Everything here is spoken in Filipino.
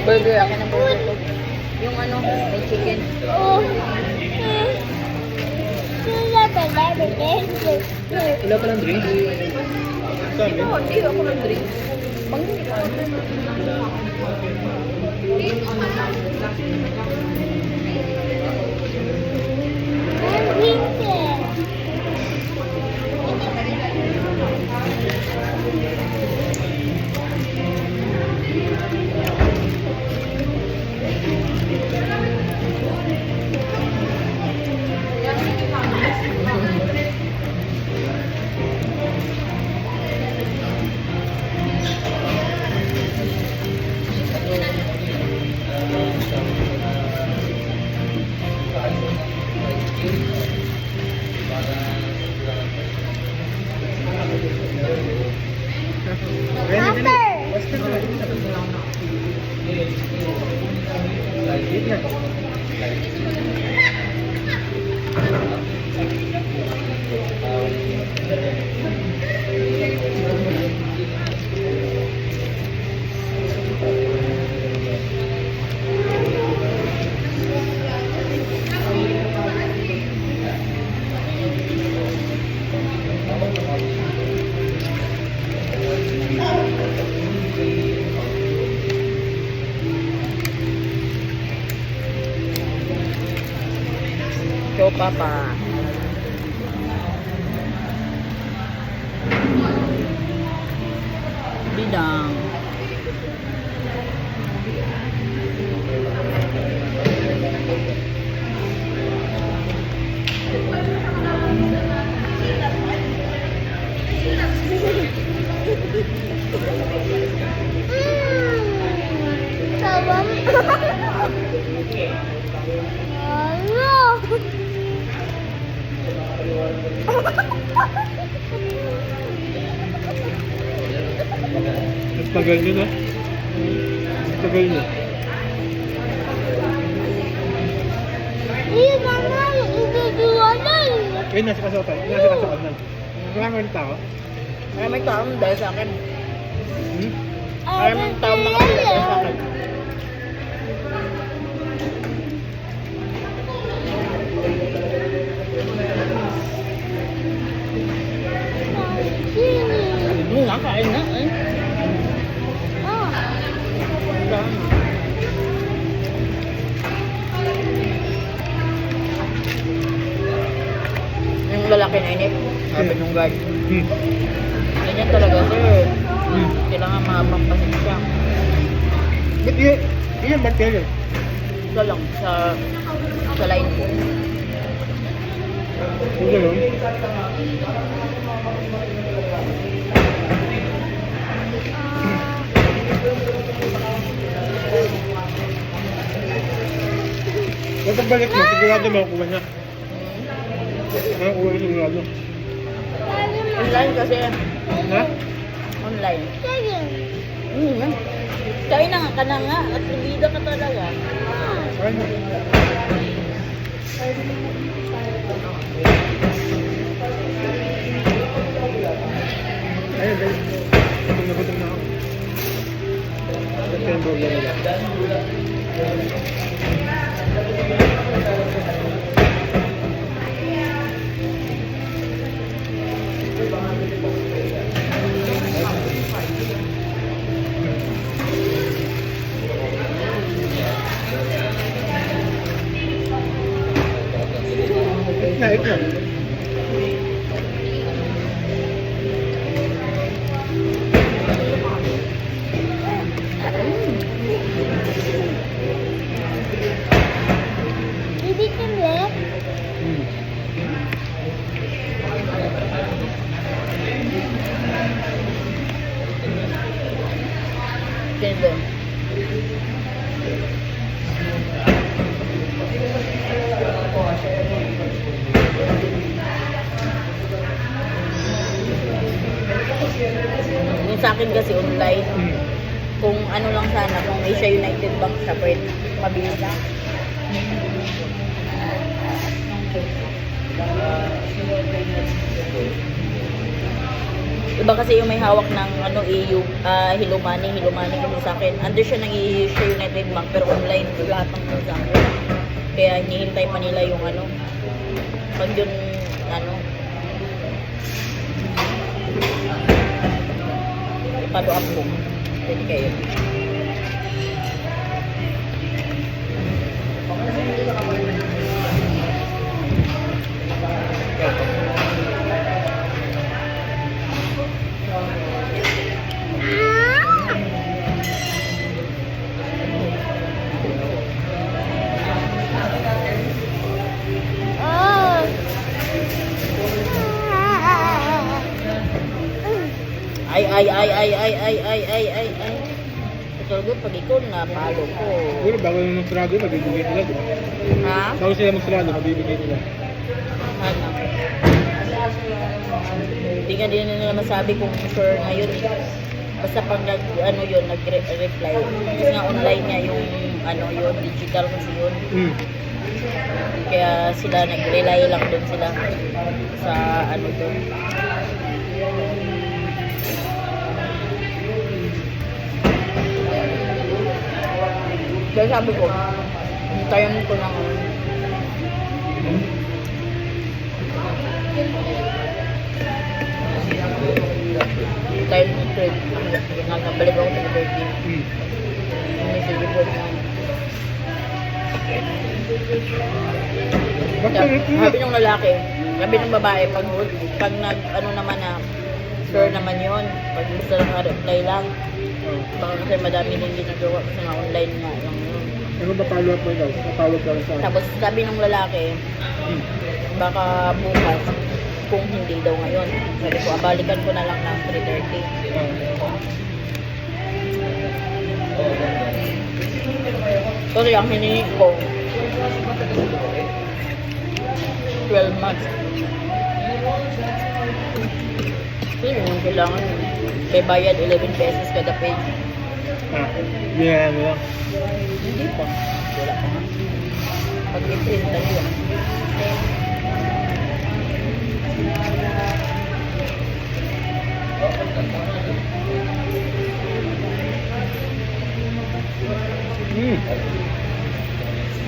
Burger, akin ang burger ko. Yung ano, may chicken. Wala pa lang drinks. Sabi. Hindi ako ng drink. Pang hindi ko. Go, Papa. Bidang. Tagal nyo na. Tagal nyo. Eh, nasa kasotan. Nasa kasotan na. Maraming tao. Maraming tao dahil sa akin. Hmm? Maraming tao makapila dahil sa akin. Kain na eh. Yung lalaki na inip, sabi nung guard. Ganyan talaga sir. Kailangan mahabang pasensya. Ba't yun ba't kayo? Ito lang, sa line ko. Yung gano'n? Huwag kang balik mo, sigurado makukuha niya. Makukuha niya sigurado. Online kasi. Ha? Online. Kain na ka na nga at lumida ka talaga. Ayun na. Ayun, ayun. Gutom na ako. Ito yung burger nila. Ito. Kendo. Yung sa akin kasi online, kung ano lang sana, kung Asia United Bank siya, pwede mabilis lang. Iba kasi yung may hawak ng ano, EU, Hilomani kasi sa akin. Under siya ng siya United Bank, pero online lahat ng transaction. Kaya hinihintay pa nila yung ano, pag yun, ano, follow up mo. Pwede kayo. Ay. Ito good, pag ikaw napalo ko. Siguro bago nung magsarado, mabibigay nila, di ba? Ha? Bago sila magsarado, mabibigay nila. Ano? Hindi nga din nila masabi kung sure ngayon. Basta pag nag-reply. Kasi nga online nga yung ano yun, digital kasi yun. Kaya sila nag-rely lang dun sila sa ano dun. Kaya sabi ko, hintayin ko ng hintayin ko trade. Nagkabalik ako sa 30. May sige po na. Sabi ng lalaki, sabi ng babae, pag nag, ano naman na, sure naman yun. Pag gusto lang reply lang. Baka kasi madami din ginagawa kasi nga online nga lang yun. Ano ba follow up mo daw? Follow up lang sa Tapos sabi ng lalaki, baka bukas, kung hindi daw ngayon. Sabi ko, balikan ko na lang ng 3:30. Kasi ang hiningi ko, 12 months. Kasi yun yung kailangan. May bayad 11 pesos kada page. Yeah, ano lang. Hindi pa. Wala pa nga. Pag-i-print na yun.